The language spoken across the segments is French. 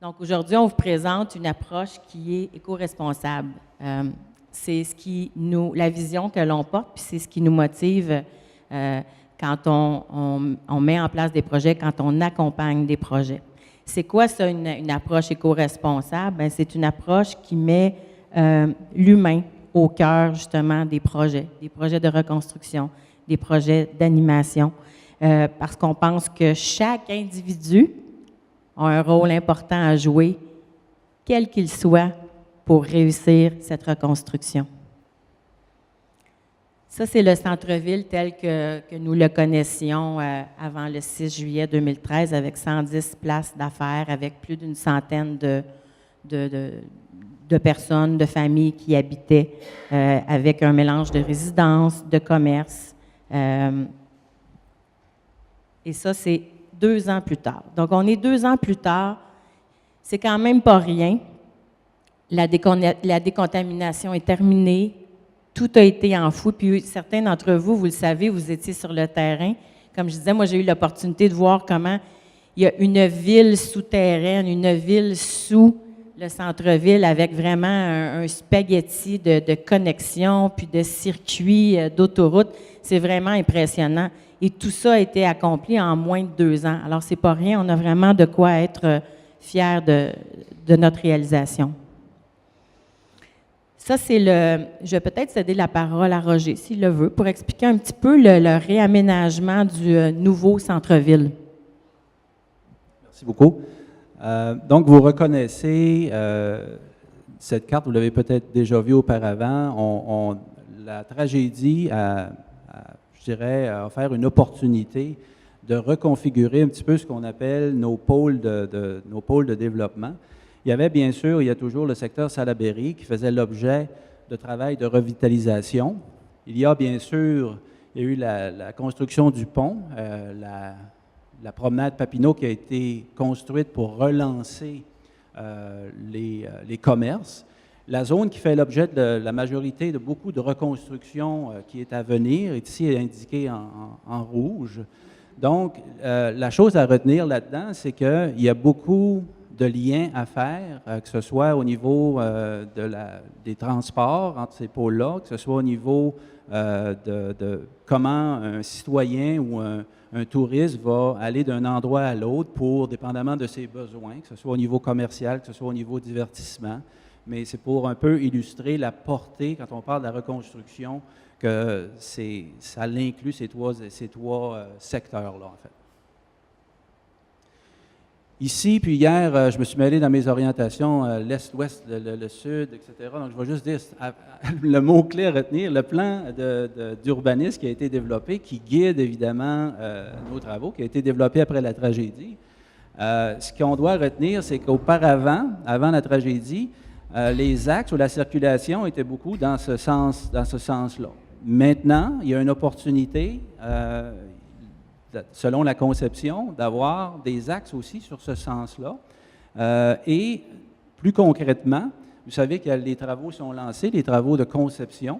Donc aujourd'hui, on vous présente une approche qui est éco-responsable. C'est la vision que l'on porte, puis c'est ce qui nous motive quand on met en place des projets, quand on accompagne des projets. C'est quoi ça, une approche éco-responsable? Bien, c'est une approche qui met l'humain au cœur justement des projets de reconstruction, des projets d'animation, parce qu'on pense que chaque individu a un rôle important à jouer, quel qu'il soit, pour réussir cette reconstruction. Ça, c'est le centre-ville tel que nous le connaissions avant le 6 juillet 2013, avec 110 places d'affaires, avec plus d'une centaine de personnes, de familles qui habitaient, avec un mélange de résidences, de commerces. Et ça, c'est 2 ans plus tard. Donc, on est 2 ans plus tard. C'est quand même pas rien. La décontamination est terminée. Tout a été enfoui. Puis certains d'entre vous, vous le savez, vous étiez sur le terrain. Comme je disais, moi, j'ai eu l'opportunité de voir comment il y a une ville souterraine, une ville sous le centre-ville avec vraiment un spaghetti de connexion, puis de circuits, d'autoroutes. C'est vraiment impressionnant. Et tout ça a été accompli en moins de 2 ans. Alors, c'est pas rien. On a vraiment de quoi être fiers de notre réalisation. Ça, c'est je vais peut-être céder la parole à Roger, s'il le veut, pour expliquer un petit peu le réaménagement du nouveau centre-ville. Merci beaucoup. Donc, vous reconnaissez cette carte, vous l'avez peut-être déjà vue auparavant. La tragédie je dirais, a offert une opportunité de reconfigurer un petit peu ce qu'on appelle nos pôles de développement. Il y avait bien sûr, il y a toujours le secteur Salaberry qui faisait l'objet de travail de revitalisation. Il y a bien sûr, il y a eu la construction du pont, la promenade Papineau qui a été construite pour relancer les commerces. La zone qui fait l'objet de la majorité de beaucoup de reconstruction qui est à venir est ici indiquée en rouge. Donc, la chose à retenir là-dedans, c'est qu'il y a beaucoup de liens à faire, que ce soit au niveau des transports entre ces pôles-là, que ce soit au niveau de comment un citoyen ou un touriste va aller d'un endroit à l'autre pour, dépendamment de ses besoins, que ce soit au niveau commercial, que ce soit au niveau divertissement. Mais c'est pour un peu illustrer la portée, quand on parle de la reconstruction, que ça l'inclut ces trois secteurs-là, en fait. Ici, puis hier, je me suis mêlé dans mes orientations, l'Est, l'Ouest, le Sud, etc. Donc, je vais juste dire le mot-clé à retenir, le plan d'urbanisme qui a été développé, qui guide évidemment nos travaux, qui a été développé après la tragédie. Ce qu'on doit retenir, c'est qu'auparavant, avant la tragédie, les axes ou la circulation étaient beaucoup dans ce sens-là. Maintenant, il y a une opportunité, selon la conception, d'avoir des axes aussi sur ce sens-là. Et plus concrètement, vous savez que les travaux sont lancés, les travaux de conception,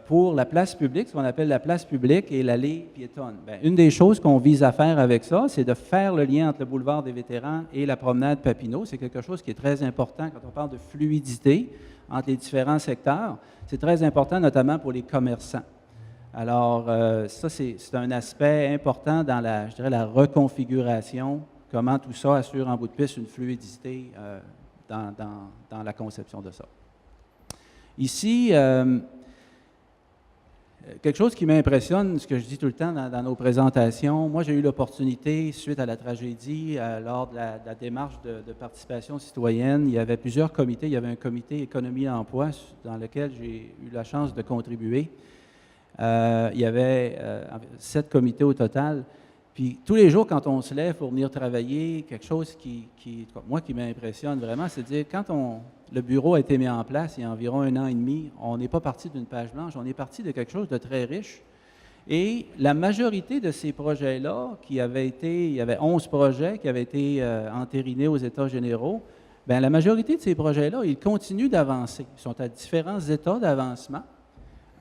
pour la place publique, ce qu'on appelle la place publique et l'allée piétonne. Bien, une des choses qu'on vise à faire avec ça, c'est de faire le lien entre le boulevard des Vétérans et la promenade Papineau. C'est quelque chose qui est très important quand on parle de fluidité entre les différents secteurs. C'est très important, notamment pour les commerçants. Alors, ça, c'est un aspect important dans je dirais, la reconfiguration, comment tout ça assure en bout de piste une fluidité dans la conception de ça. Ici, quelque chose qui m'impressionne, ce que je dis tout le temps dans nos présentations, moi j'ai eu l'opportunité, suite à la tragédie, lors de la démarche de participation citoyenne, il y avait plusieurs comités. Il y avait un comité économie et emploi dans lequel j'ai eu la chance de contribuer. Il y avait 7 comités au total. Puis tous les jours, quand on se lève pour venir travailler, quelque chose qui m'impressionne vraiment, c'est de dire, quand le bureau a été mis en place il y a environ 1 an et demi, on n'est pas parti d'une page blanche, on est parti de quelque chose de très riche. Et la majorité de ces projets-là, il y avait 11 projets qui avaient été entérinés aux États généraux, bien, la majorité de ces projets-là, ils continuent d'avancer. Ils sont à différents états d'avancement.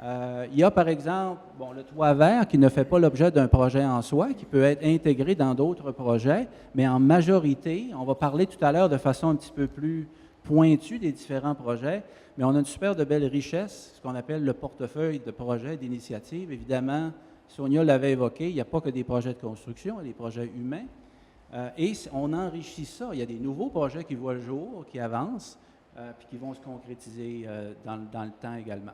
Il y a par exemple le toit vert qui ne fait pas l'objet d'un projet en soi, qui peut être intégré dans d'autres projets, mais en majorité, on va parler tout à l'heure de façon un petit peu plus pointue des différents projets, mais on a une super de belle richesse, ce qu'on appelle le portefeuille de projets, d'initiatives. Évidemment, Sonia l'avait évoqué, il n'y a pas que des projets de construction, il y a des projets humains, et on enrichit ça. Il y a des nouveaux projets qui voient le jour, qui avancent, puis qui vont se concrétiser dans le temps également.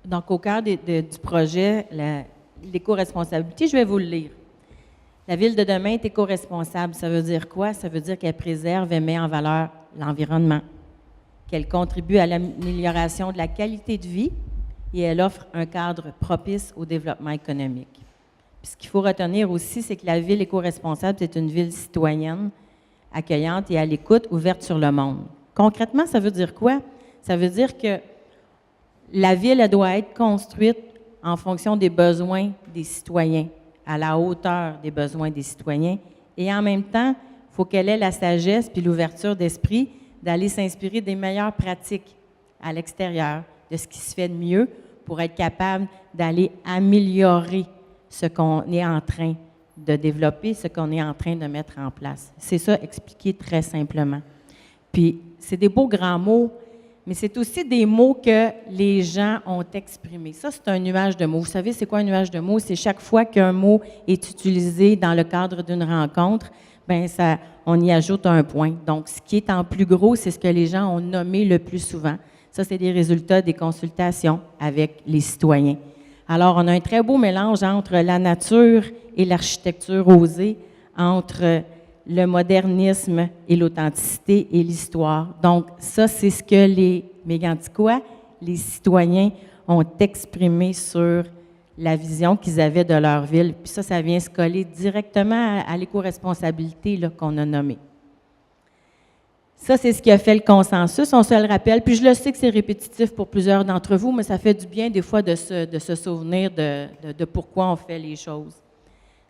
Donc, au cœur du projet, l'éco-responsabilité, je vais vous le lire. La ville de demain est éco-responsable. Ça veut dire quoi? Ça veut dire qu'elle préserve et met en valeur l'environnement, qu'elle contribue à l'amélioration de la qualité de vie et elle offre un cadre propice au développement économique. Puis ce qu'il faut retenir aussi, c'est que la ville éco-responsable, c'est une ville citoyenne, accueillante et à l'écoute, ouverte sur le monde. Concrètement, ça veut dire quoi? Ça veut dire que la ville, elle doit être construite en fonction des besoins des citoyens, à la hauteur des besoins des citoyens. Et en même temps, il faut qu'elle ait la sagesse puis l'ouverture d'esprit d'aller s'inspirer des meilleures pratiques à l'extérieur, de ce qui se fait de mieux pour être capable d'aller améliorer ce qu'on est en train de développer, ce qu'on est en train de mettre en place. C'est ça, expliqué très simplement. Puis, c'est des beaux grands mots, mais c'est aussi des mots que les gens ont exprimés. Ça, c'est un nuage de mots. Vous savez, c'est quoi un nuage de mots? C'est chaque fois qu'un mot est utilisé dans le cadre d'une rencontre, bien, on y ajoute un point. Donc, ce qui est en plus gros, c'est ce que les gens ont nommé le plus souvent. Ça, c'est des résultats des consultations avec les citoyens. Alors, on a un très beau mélange entre la nature et l'architecture osée, entre le modernisme et l'authenticité et l'histoire. Donc, ça, c'est ce que les Méganticois, les citoyens, ont exprimé sur la vision qu'ils avaient de leur ville. Puis ça vient se coller directement à l'éco-responsabilité qu'on a nommée. Ça, c'est ce qui a fait le consensus, on se le rappelle. Puis je le sais que c'est répétitif pour plusieurs d'entre vous, mais ça fait du bien des fois de se souvenir de pourquoi on fait les choses.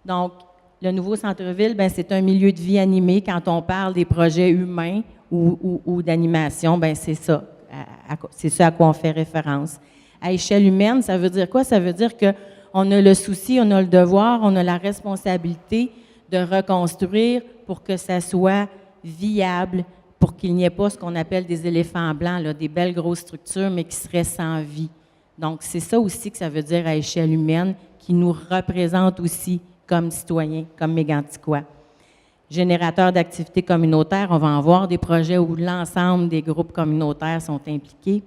Donc, le nouveau centre-ville, bien, c'est un milieu de vie animé. Quand on parle des projets humains ou d'animation, bien, c'est ça. C'est ça à quoi on fait référence. À échelle humaine, ça veut dire quoi? Ça veut dire qu'on a le souci, on a le devoir, on a la responsabilité de reconstruire pour que ça soit viable, pour qu'il n'y ait pas ce qu'on appelle des éléphants blancs, là, des belles grosses structures, mais qui seraient sans vie. Donc, c'est ça aussi que ça veut dire à échelle humaine, qui nous représente aussi comme citoyens, comme Méganticois. Générateur d'activités communautaires, on va en voir des projets où l'ensemble des groupes communautaires sont impliqués,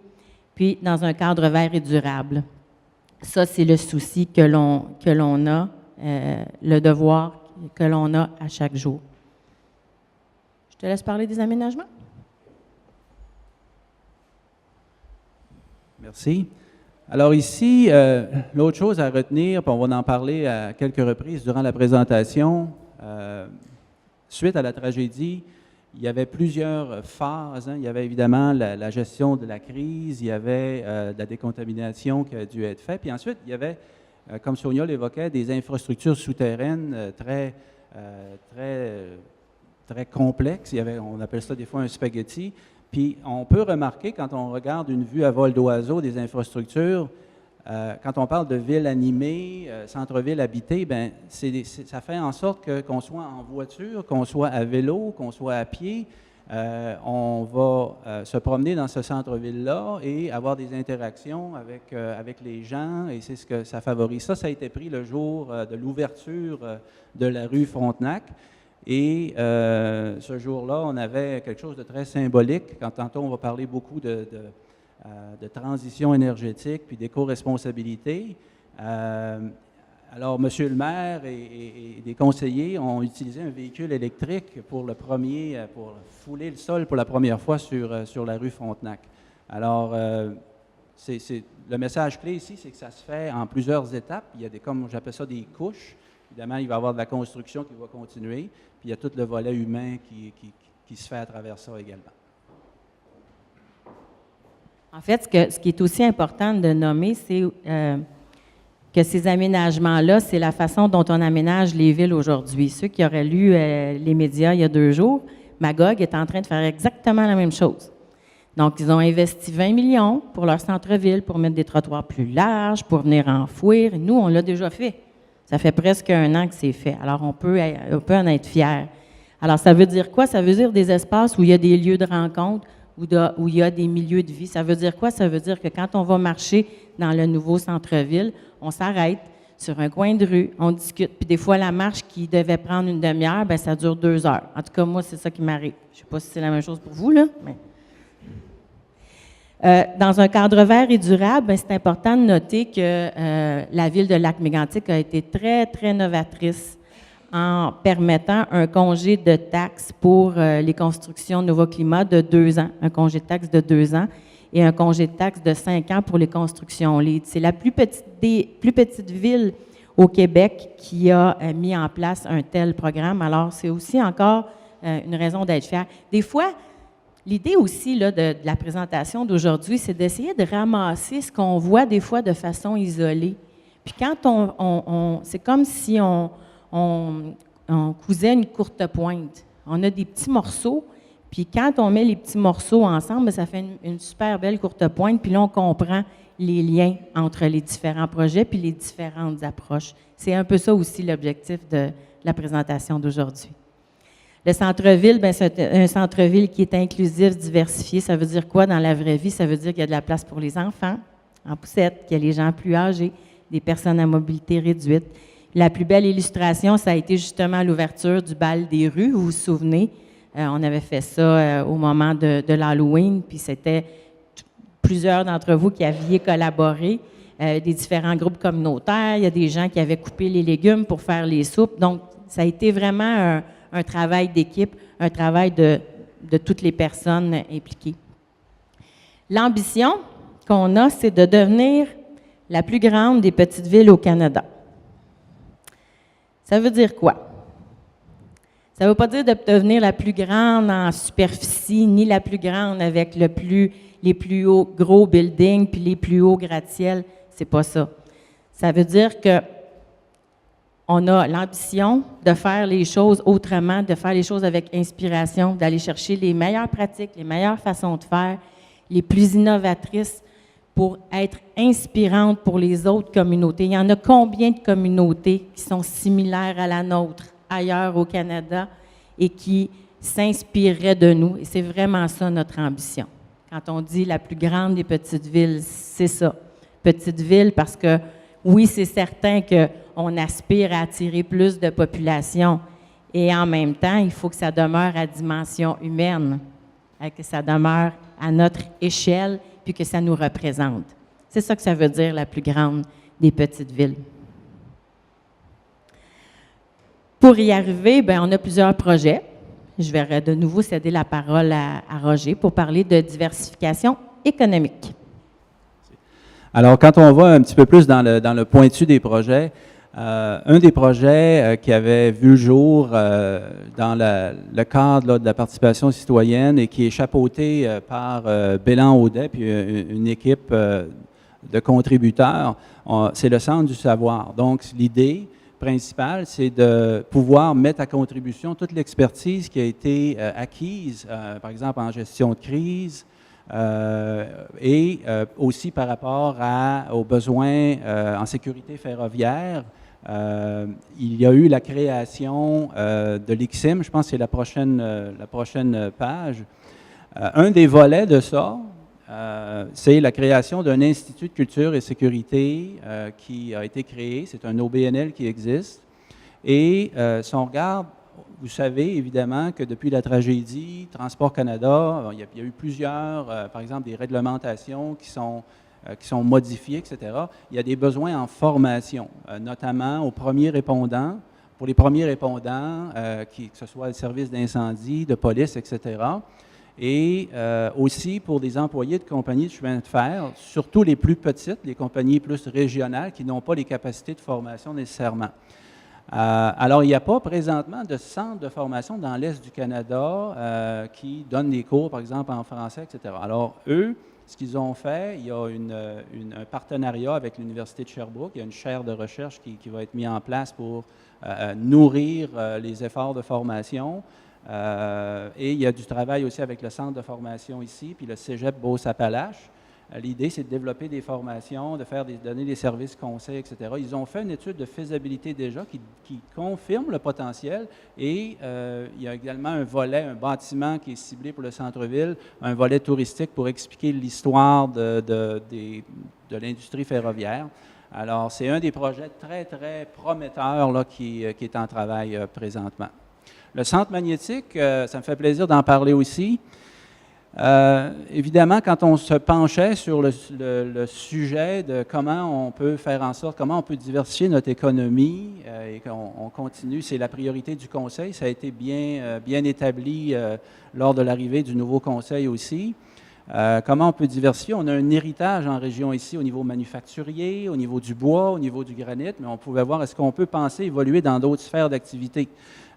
puis dans un cadre vert et durable. Ça, c'est le souci que l'on a, le devoir que l'on a à chaque jour. Je te laisse parler des aménagements. Merci. Alors ici, l'autre chose à retenir, puis on va en parler à quelques reprises durant la présentation, suite à la tragédie, il y avait plusieurs phases. Il y avait évidemment la gestion de la crise, il y avait de la décontamination qui a dû être faite, puis ensuite, il y avait, comme Sonia l'évoquait, des infrastructures souterraines très complexes. On appelle ça des fois un spaghetti. Puis on peut remarquer, quand on regarde une vue à vol d'oiseau des infrastructures, quand on parle de ville animée, centre-ville habité, bien, ça fait en sorte qu'on soit en voiture, qu'on soit à vélo, qu'on soit à pied, on va se promener dans ce centre-ville-là et avoir des interactions avec les gens, et c'est ce que ça favorise. Ça a été pris le jour de l'ouverture de la rue Frontenac. Et ce jour-là, on avait quelque chose de très symbolique. Quand tantôt, on va parler beaucoup de transition énergétique puis d'éco-responsabilité. Alors, Monsieur le maire et des conseillers ont utilisé un véhicule électrique pour fouler le sol pour la première fois sur la rue Frontenac. Alors, le message clé ici, c'est que ça se fait en plusieurs étapes. Il y a comme j'appelle ça des couches. Évidemment, il va y avoir de la construction qui va continuer, puis il y a tout le volet humain qui se fait à travers ça également. En fait, ce qui est aussi important de nommer, c'est que ces aménagements-là, c'est la façon dont on aménage les villes aujourd'hui. Ceux qui auraient lu les médias il y a 2 jours, Magog est en train de faire exactement la même chose. Donc, ils ont investi 20 millions pour leur centre-ville, pour mettre des trottoirs plus larges, pour venir enfouir. Nous, on l'a déjà fait. Ça fait presque 1 an que c'est fait. Alors, on peut en être fiers. Alors, ça veut dire quoi? Ça veut dire des espaces où il y a des lieux de rencontre, où il y a des milieux de vie. Ça veut dire quoi? Ça veut dire que quand on va marcher dans le nouveau centre-ville, on s'arrête sur un coin de rue, on discute. Puis des fois, la marche qui devait prendre une demi-heure, bien, ça dure 2 heures. En tout cas, moi, c'est ça qui m'arrive. Je ne sais pas si c'est la même chose pour vous, là, mais... dans un cadre vert et durable, bien, c'est important de noter que la ville de Lac-Mégantic a été très, très novatrice en permettant un congé de taxes pour les constructions Nouveau Climat de 2 ans, un congé de taxes de 2 ans et un congé de taxes de 5 ans pour les constructions LEED. C'est la plus petite des plus petites villes au Québec qui a mis en place un tel programme. Alors, c'est aussi encore une raison d'être fier. Des fois, l'idée aussi là, de la présentation d'aujourd'hui, c'est d'essayer de ramasser ce qu'on voit des fois de façon isolée. Puis quand c'est comme si on cousait une courte pointe. On a des petits morceaux, puis quand on met les petits morceaux ensemble, ça fait une super belle courte pointe, puis là, on comprend les liens entre les différents projets puis les différentes approches. C'est un peu ça aussi l'objectif de la présentation d'aujourd'hui. Le centre-ville, bien, c'est un centre-ville qui est inclusif, diversifié. Ça veut dire quoi dans la vraie vie? Ça veut dire qu'il y a de la place pour les enfants en poussette, qu'il y a les gens plus âgés, des personnes à mobilité réduite. La plus belle illustration, ça a été justement l'ouverture du bal des rues. Vous vous souvenez, on avait fait ça au moment de l'Halloween, puis c'était plusieurs d'entre vous qui aviez collaboré, des différents groupes communautaires. Il y a des gens qui avaient coupé les légumes pour faire les soupes. Donc, ça a été vraiment un travail d'équipe, un travail de toutes les personnes impliquées. L'ambition qu'on a, c'est de devenir la plus grande des petites villes au Canada. Ça veut dire quoi? Ça ne veut pas dire de devenir la plus grande en superficie, ni la plus grande avec les plus hauts gros buildings puis les plus hauts gratte-ciel. C'est pas ça. Ça veut dire que on a l'ambition de faire les choses autrement, de faire les choses avec inspiration, d'aller chercher les meilleures pratiques, les meilleures façons de faire, les plus innovatrices pour être inspirantes pour les autres communautés. Il y en a combien de communautés qui sont similaires à la nôtre ailleurs au Canada et qui s'inspireraient de nous? Et c'est vraiment ça notre ambition. Quand on dit la plus grande des petites villes, c'est ça. Petite ville parce que, oui, c'est certain qu'on aspire à attirer plus de population et en même temps, il faut que ça demeure à dimension humaine, que ça demeure à notre échelle puis que ça nous représente. C'est ça que ça veut dire, la plus grande des petites villes. Pour y arriver, bien, on a plusieurs projets. Je vais de nouveau céder la parole à Roger pour parler de diversification économique. Alors, quand on va un petit peu plus dans le pointu des projets, un des projets qui avait vu le jour dans le cadre là, de la participation citoyenne et qui est chapeauté par Bélan Audet puis une équipe de contributeurs, c'est le Centre du savoir. Donc, l'idée principale, c'est de pouvoir mettre à contribution toute l'expertise qui a été acquise, par exemple en gestion de crise, et aussi par rapport aux besoins en sécurité ferroviaire. Il y a eu la création de l'ICSIM, je pense que c'est la prochaine page. Un des volets de ça, c'est la création d'un Institut de culture et sécurité qui a été créé. C'est un OBNL qui existe. Et si on regarde, vous savez évidemment que depuis la tragédie, Transport Canada, il y a eu plusieurs, par exemple, des réglementations qui sont modifiées, etc. Il y a des besoins en formation, notamment aux premiers répondants, pour les premiers répondants, que ce soit le service d'incendie, de police, etc. Et aussi pour des employés de compagnies de chemin de fer, surtout les plus petites, les compagnies plus régionales qui n'ont pas les capacités de formation nécessairement. Alors, il n'y a pas présentement de centre de formation dans l'Est du Canada qui donne des cours, par exemple, en français, etc. Alors, eux, ce qu'ils ont fait, il y a un partenariat avec l'Université de Sherbrooke. Il y a une chaire de recherche qui va être mise en place pour nourrir les efforts de formation. Et il y a du travail aussi avec le centre de formation ici, puis le Cégep Beauce-Appalaches. L'idée, c'est de développer des formations, de donner des services conseils, etc. Ils ont fait une étude de faisabilité déjà qui confirme le potentiel et il y a également un volet, un bâtiment qui est ciblé pour le centre-ville, un volet touristique pour expliquer l'histoire de l'industrie ferroviaire. Alors, c'est un des projets très, très prometteurs là, qui est en travail présentement. Le centre magnétique, ça me fait plaisir d'en parler aussi. Évidemment, quand on se penchait sur le sujet de comment on peut faire en sorte, comment on peut diversifier notre économie et qu'on continue, c'est la priorité du Conseil, ça a été bien établi lors de l'arrivée du nouveau Conseil aussi. Comment on peut diversifier? On a un héritage en région ici au niveau manufacturier, au niveau du bois, au niveau du granit, mais on pouvait voir est-ce qu'on peut penser évoluer dans d'autres sphères d'activité.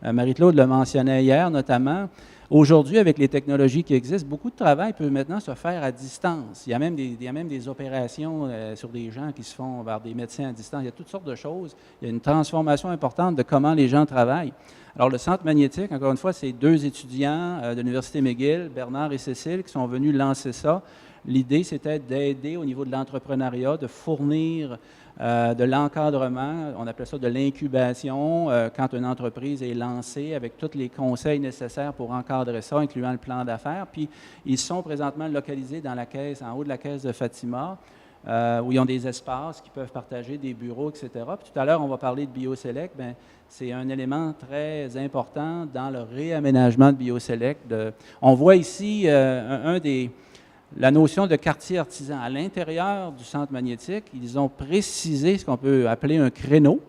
Marie-Claude le mentionnait hier notamment. Aujourd'hui, avec les technologies qui existent, beaucoup de travail peut maintenant se faire à distance. Il y a même des opérations sur des gens qui se font vers des médecins à distance. Il y a toutes sortes de choses. Il y a une transformation importante de comment les gens travaillent. Alors, le Centre magnétique, encore une fois, c'est 2 étudiants de l'Université McGill, Bernard et Cécile, qui sont venus lancer ça. L'idée, c'était d'aider au niveau de l'entrepreneuriat, de fournir de l'encadrement, on appelle ça de l'incubation, quand une entreprise est lancée avec tous les conseils nécessaires pour encadrer ça, incluant le plan d'affaires. Puis, ils sont présentement localisés dans la caisse, en haut de la caisse de Fatima, où ils ont des espaces qui peuvent partager des bureaux, etc. Puis, tout à l'heure, on va parler de BioSelect. Bien, c'est un élément très important dans le réaménagement de BioSelect. On voit ici la notion de quartier artisan. À l'intérieur du centre magnétique, ils ont précisé ce qu'on peut appeler un créneau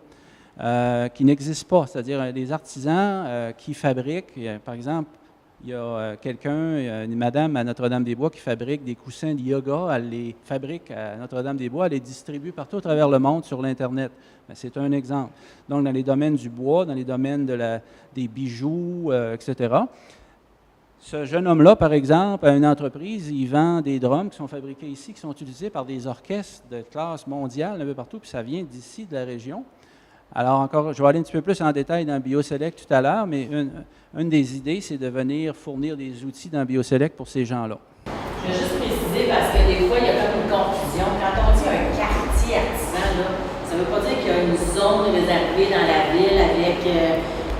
qui n'existe pas, c'est-à-dire des artisans qui fabriquent, par exemple, il y a une madame à Notre-Dame-des-Bois qui fabrique des coussins de yoga, elle les fabrique à Notre-Dame-des-Bois, elle les distribue partout à travers le monde sur l'Internet. C'est un exemple. Donc, dans les domaines du bois, dans les domaines des bijoux, etc., ce jeune homme-là, par exemple, a une entreprise, il vend des drums qui sont fabriqués ici, qui sont utilisés par des orchestres de classe mondiale un peu partout, puis ça vient d'ici, de la région. Alors encore, je vais aller un petit peu plus en détail dans BioSelect tout à l'heure, mais une des idées, c'est de venir fournir des outils dans BioSelect pour ces gens-là. Je vais juste préciser, parce que des fois, il y a comme une confusion. Quand on dit un quartier artisan, là, ça ne veut pas dire qu'il y a une zone réservée dans la ville avec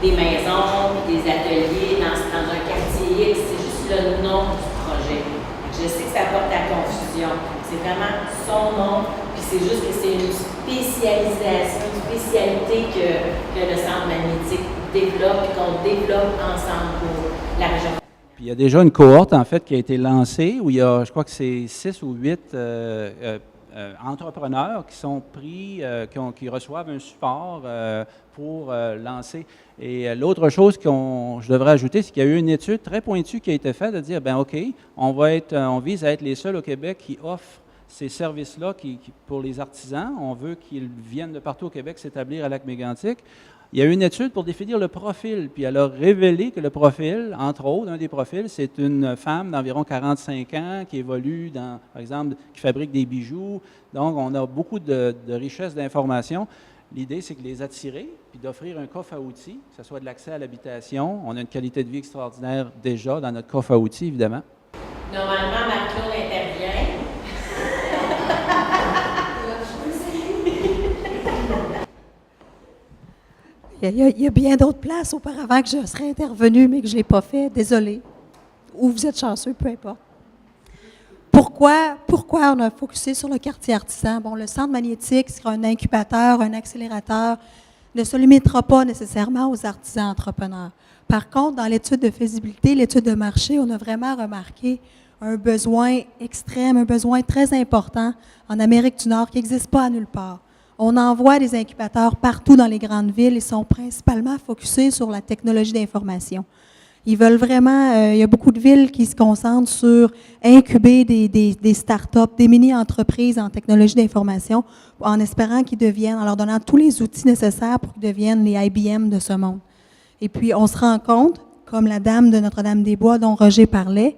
des maisons, des ateliers dans un quartier X, c'est juste le nom du projet. Je sais que ça porte à confusion. C'est vraiment son nom, puis c'est juste que c'est une spécialisation, une spécialité que le centre magnétique développe et qu'on développe ensemble pour la région. Puis il y a déjà une cohorte, en fait, qui a été lancée, où il y a, je crois que c'est 6 ou 8 entrepreneurs qui sont pris, qui reçoivent un support pour lancer. Et l'autre chose je devrais ajouter, c'est qu'il y a eu une étude très pointue qui a été faite de dire, bien OK, on vise à être les seuls au Québec qui offrent ces services-là pour les artisans. On veut qu'ils viennent de partout au Québec s'établir à Lac-Mégantic. Il y a eu une étude pour définir le profil, puis elle a révélé que le profil, entre autres, un des profils, c'est une femme d'environ 45 ans qui évolue par exemple, qui fabrique des bijoux. Donc, on a beaucoup de richesse d'informations. L'idée, c'est de les attirer, puis d'offrir un coffre à outils, que ce soit de l'accès à l'habitation. On a une qualité de vie extraordinaire déjà dans notre coffre à outils, évidemment. Normalement, Marie-Claude intervient. Il y a bien d'autres places auparavant que je serais intervenue, mais que je ne l'ai pas fait. Désolée. Ou vous êtes chanceux, peu importe. Pourquoi on a focusé sur le quartier artisan? Bon, le centre magnétique sera un incubateur, un accélérateur, ne se limitera pas nécessairement aux artisans entrepreneurs. Par contre, dans l'étude de faisabilité, l'étude de marché, on a vraiment remarqué un besoin extrême, un besoin très important en Amérique du Nord qui n'existe pas à nulle part. On envoie des incubateurs partout dans les grandes villes. Ils sont principalement focusés sur la technologie d'information. Ils veulent vraiment, il y a beaucoup de villes qui se concentrent sur incuber des start-up, des mini-entreprises en technologie d'information, en espérant qu'ils deviennent, en leur donnant tous les outils nécessaires pour qu'ils deviennent les IBM de ce monde. Et puis, on se rend compte, comme la dame de Notre-Dame-des-Bois dont Roger parlait,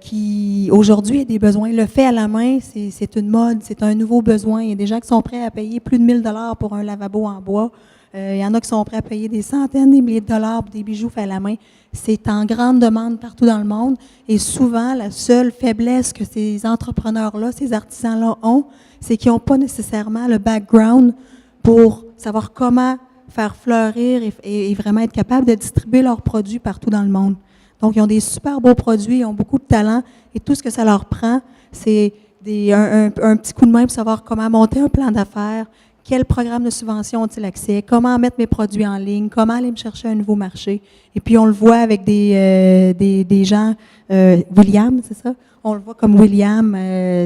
qui aujourd'hui a des besoins. Le fait à la main, c'est une mode, c'est un nouveau besoin. Il y a des gens qui sont prêts à payer plus de 1 000 $ pour un lavabo en bois. Il y en a qui sont prêts à payer des centaines, des milliers de dollars pour des bijoux faits à la main. C'est en grande demande partout dans le monde. Et souvent, la seule faiblesse que ces entrepreneurs-là, ces artisans-là ont, c'est qu'ils n'ont pas nécessairement le background pour savoir comment faire fleurir et vraiment être capable de distribuer leurs produits partout dans le monde. Donc, ils ont des super beaux produits, ils ont beaucoup de talent et tout ce que ça leur prend, c'est un petit coup de main pour savoir comment monter un plan d'affaires, quel programme de subvention ont-ils accès, comment mettre mes produits en ligne, comment aller me chercher un nouveau marché. Et puis, on le voit avec des gens, William, c'est ça? On le voit comme William,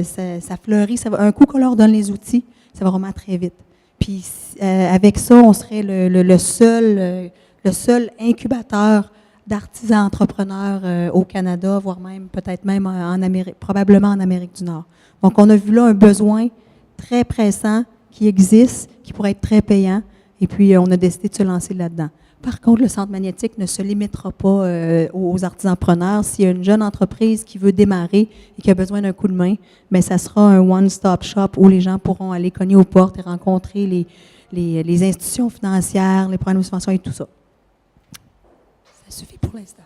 ça fleurit, un coup qu'on leur donne les outils, ça va vraiment très vite. Puis, avec ça, on serait le seul incubateur d'artisans entrepreneurs au Canada, voire même peut-être même en Amérique, probablement en Amérique du Nord. Donc, on a vu là un besoin très pressant qui existe, qui pourrait être très payant, et puis on a décidé de se lancer là-dedans. Par contre, le centre magnétique ne se limitera pas aux artisanpreneurs. S'il y a une jeune entreprise qui veut démarrer et qui a besoin d'un coup de main, bien, ça sera un one-stop shop où les gens pourront aller cogner aux portes et rencontrer les institutions financières, les programmes de subvention et tout ça. Ça suffit pour l'instant.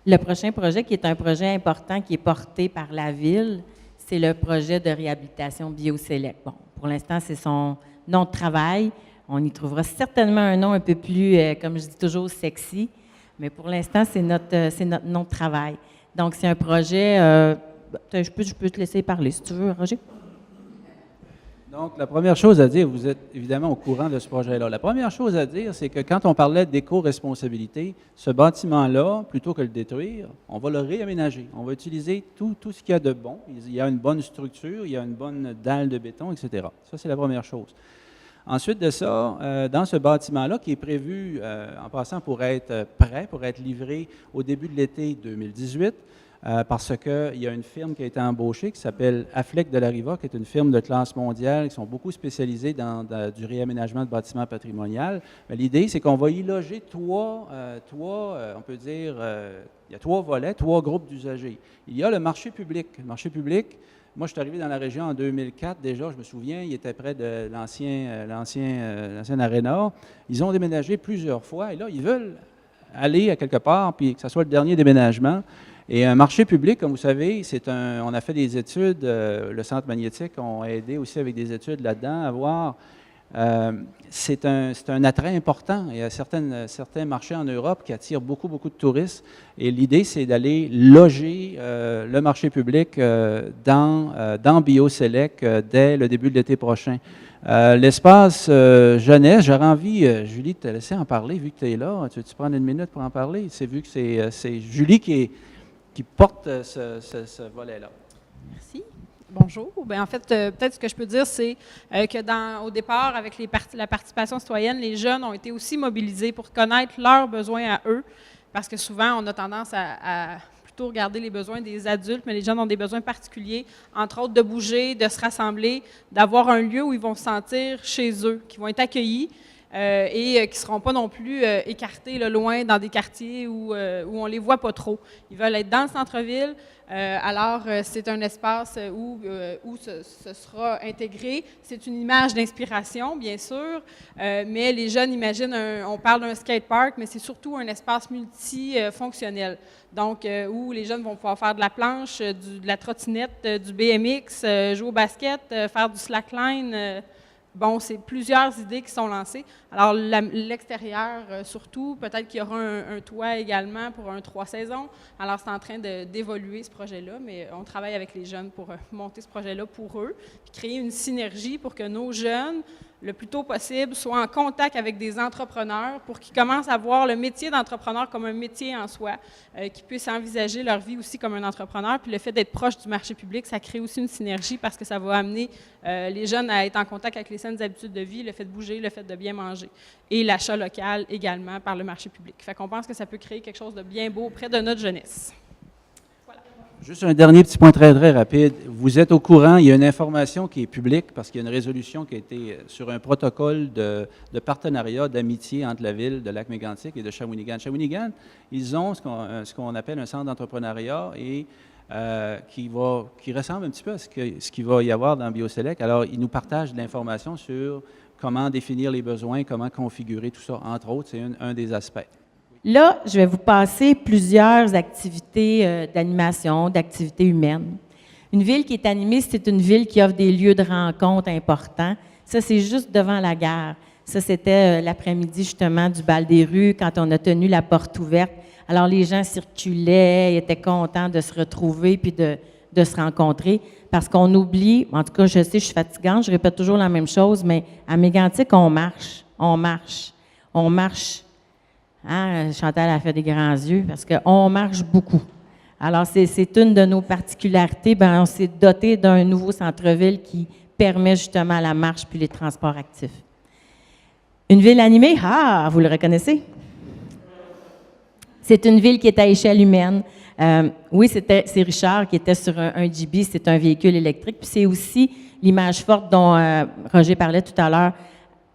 Le prochain projet, qui est un projet important, qui est porté par la Ville, c'est le projet de réhabilitation BioSelect. Bon, pour l'instant, c'est son nom de travail. On y trouvera certainement un nom un peu plus, comme je dis toujours, sexy, mais pour l'instant, c'est notre nom de travail. Donc, c'est un projet, je peux te laisser parler si tu veux, Roger. Donc, la première chose à dire, vous êtes évidemment au courant de ce projet-là. La première chose à dire, c'est que quand on parlait d'éco-responsabilité, ce bâtiment-là, plutôt que le détruire, on va le réaménager. On va utiliser tout ce qu'il y a de bon. Il y a une bonne structure, il y a une bonne dalle de béton, etc. Ça, c'est la première chose. Ensuite de ça, dans ce bâtiment-là, qui est prévu, en passant, pour être prêt, pour être livré au début de l'été 2018, parce qu'il y a une firme qui a été embauchée qui s'appelle Affleck de la Riva, qui est une firme de classe mondiale, qui sont beaucoup spécialisés dans du réaménagement de bâtiments patrimoniaux. L'idée, c'est qu'on va y loger on peut dire, il y a 3 volets, 3 groupes d'usagers. Il y a le marché public. Le marché public, moi, je suis arrivé dans la région en 2004. Déjà, je me souviens, il était près de l'ancien Aréna. Ils ont déménagé plusieurs fois et là, ils veulent aller à quelque part, puis que ce soit le dernier déménagement. Et un marché public, comme vous savez, on a fait des études, le Centre magnétique a aidé aussi avec des études là-dedans à voir. C'est un attrait important. Il y a certains marchés en Europe qui attirent beaucoup, beaucoup de touristes. Et l'idée, c'est d'aller loger le marché public dans BioSelect dès le début de l'été prochain. L'espace jeunesse, j'aurais envie, Julie, de te laisser en parler, vu que tu es là. Tu veux prendre une minute pour en parler? C'est vu que c'est Julie qui porte ce volet-là. Merci. Bonjour. Bien, en fait, peut-être ce que je peux dire, c'est que au départ, avec la participation citoyenne, les jeunes ont été aussi mobilisés pour connaître leurs besoins à eux, parce que souvent, on a tendance à plutôt regarder les besoins des adultes, mais les jeunes ont des besoins particuliers, entre autres de bouger, de se rassembler, d'avoir un lieu où ils vont se sentir chez eux, qui vont être accueillis, et qui ne seront pas non plus écartés là, loin dans des quartiers où on ne les voit pas trop. Ils veulent être dans le centre-ville, alors c'est un espace où ce sera intégré. C'est une image d'inspiration, bien sûr, mais les jeunes imaginent, on parle d'un skatepark, mais c'est surtout un espace multifonctionnel. Donc, où les jeunes vont pouvoir faire de la planche, de la trottinette, du BMX, jouer au basket, faire du slackline. Bon, c'est plusieurs idées qui sont lancées. Alors, l'extérieur, surtout, peut-être qu'il y aura un toit également pour 3 saisons. Alors, c'est en train d'évoluer ce projet-là, mais on travaille avec les jeunes pour monter ce projet-là pour eux, puis créer une synergie pour que nos jeunes, le plus tôt possible, soient en contact avec des entrepreneurs pour qu'ils commencent à voir le métier d'entrepreneur comme un métier en soi, qu'ils puissent envisager leur vie aussi comme un entrepreneur. Puis le fait d'être proche du marché public, ça crée aussi une synergie parce que ça va amener les jeunes à être en contact avec les saines habitudes de vie, le fait de bouger, le fait de bien manger. Et l'achat local également par le marché public. Fait qu'on pense que ça peut créer quelque chose de bien beau auprès de notre jeunesse. Juste un dernier petit point très, très rapide. Vous êtes au courant, il y a une information qui est publique parce qu'il y a une résolution qui a été sur un protocole de partenariat, d'amitié entre la ville de Lac-Mégantic et de Shawinigan. Shawinigan, ils ont ce qu'on appelle un centre d'entrepreneuriat et qui ressemble un petit peu à ce qu'il va y avoir dans BioSelect. Alors, il nous partage de l'information sur comment définir les besoins, comment configurer tout ça, entre autres, c'est un des aspects. Là, je vais vous passer plusieurs activités d'animation, d'activités humaines. Une ville qui est animée, c'est une ville qui offre des lieux de rencontre importants. Ça, c'est juste devant la gare. Ça, c'était l'après-midi, justement, du bal des rues, quand on a tenu la porte ouverte. Alors, les gens circulaient, ils étaient contents de se retrouver puis de se rencontrer. Parce qu'on oublie, en tout cas, je sais, je suis fatigante, je répète toujours la même chose, mais à Mégantic, on marche. Hein, Chantal a fait des grands yeux parce qu'on marche beaucoup. Alors, c'est une de nos particularités. Bien, on s'est doté d'un nouveau centre-ville qui permet justement la marche puis les transports actifs. Une ville animée, vous le reconnaissez? C'est une ville qui est à échelle humaine. Oui, c'est Richard qui était sur un GB, c'est un véhicule électrique. Puis c'est aussi l'image forte dont Roger parlait tout à l'heure.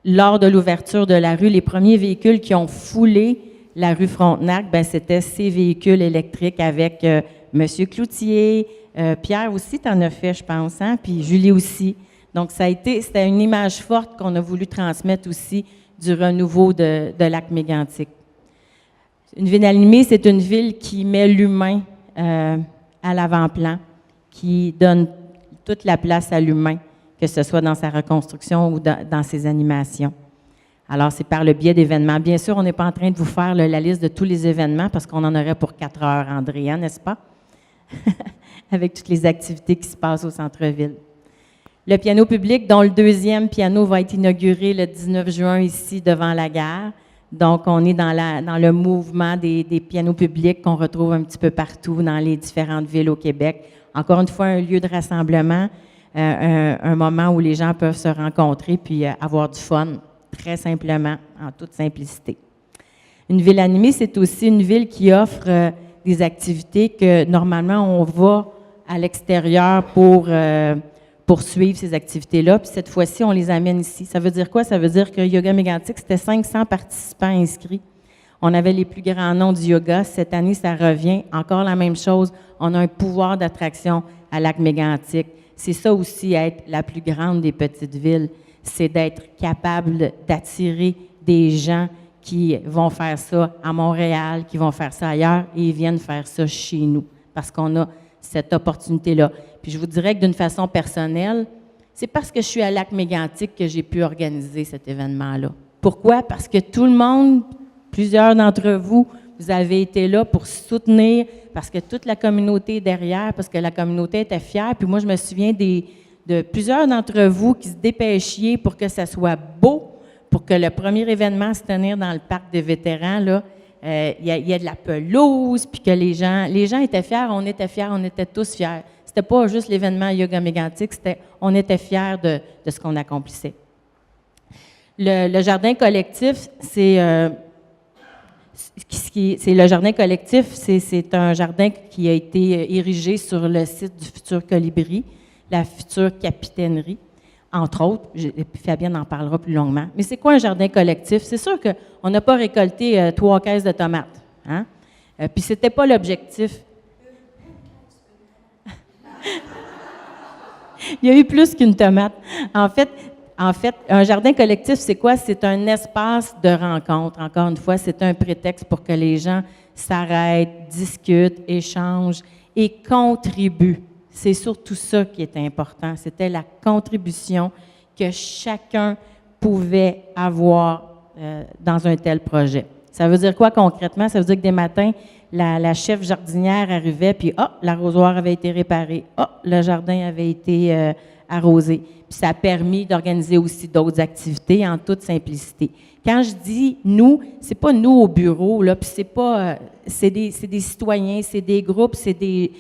Lors de l'ouverture de la rue, les premiers véhicules qui ont foulé la rue Frontenac, ben c'était ces véhicules électriques avec M. Cloutier, Pierre aussi, tu en as fait, je pense, hein? Puis Julie aussi. Donc, c'était une image forte qu'on a voulu transmettre aussi du renouveau de Lac-Mégantic. Une ville animée, c'est une ville qui met l'humain à l'avant-plan, qui donne toute la place à l'humain, que ce soit dans sa reconstruction ou dans ses animations. Alors, c'est par le biais d'événements. Bien sûr, on n'est pas en train de vous faire la liste de tous les événements parce qu'on en aurait pour 4 heures, Andrea, n'est-ce pas? Avec toutes les activités qui se passent au centre-ville. Le piano public, dont le deuxième piano va être inauguré le 19 juin ici devant la gare. Donc, on est dans le mouvement des pianos publics qu'on retrouve un petit peu partout dans les différentes villes au Québec. Encore une fois, un lieu de rassemblement, un moment où les gens peuvent se rencontrer puis avoir du fun, très simplement, en toute simplicité. Une ville animée, c'est aussi une ville qui offre des activités que normalement on va à l'extérieur pour poursuivre ces activités-là. Puis cette fois-ci, on les amène ici. Ça veut dire quoi? Ça veut dire que Yoga Mégantic, c'était 500 participants inscrits. On avait les plus grands noms du yoga. Cette année, ça revient. Encore la même chose. On a un pouvoir d'attraction à Lac-Mégantic. C'est ça aussi, être la plus grande des petites villes. C'est d'être capable d'attirer des gens qui vont faire ça à Montréal, qui vont faire ça ailleurs, et ils viennent faire ça chez nous, parce qu'on a cette opportunité-là. Puis je vous dirais que d'une façon personnelle, c'est parce que je suis à Lac-Mégantic que j'ai pu organiser cet événement-là. Pourquoi? Parce que tout le monde, plusieurs d'entre vous, vous avez été là pour soutenir, parce que toute la communauté est derrière, parce que la communauté était fière. Puis moi, je me souviens de plusieurs d'entre vous qui se dépêchiez pour que ça soit beau, pour que le premier événement se tenir dans le parc des vétérans, là, il y a de la pelouse, puis que les gens étaient fiers, on était tous fiers. C'était pas juste l'événement Yoga Mégantic, on était fiers de ce qu'on accomplissait. Le jardin collectif, c'est le jardin collectif, c'est un jardin qui a été érigé sur le site du futur Colibri, la future capitainerie, entre autres. Fabienne en parlera plus longuement. Mais c'est quoi un jardin collectif? C'est sûr qu'on n'a pas récolté 3 caisses de tomates. Hein? Puis c'était pas l'objectif. Il y a eu plus qu'une tomate. En fait, un jardin collectif, c'est quoi? C'est un espace de rencontre. Encore une fois, c'est un prétexte pour que les gens s'arrêtent, discutent, échangent et contribuent. C'est surtout ça qui est important. C'était la contribution que chacun pouvait avoir dans un tel projet. Ça veut dire quoi concrètement? Ça veut dire que des matins, la chef jardinière arrivait, puis l'arrosoir avait été réparé, le jardin avait été arrosé. Puis ça a permis d'organiser aussi d'autres activités en toute simplicité. Quand je dis « nous », c'est pas nous au bureau, là, puis c'est des citoyens, c'est des groupes, c'est des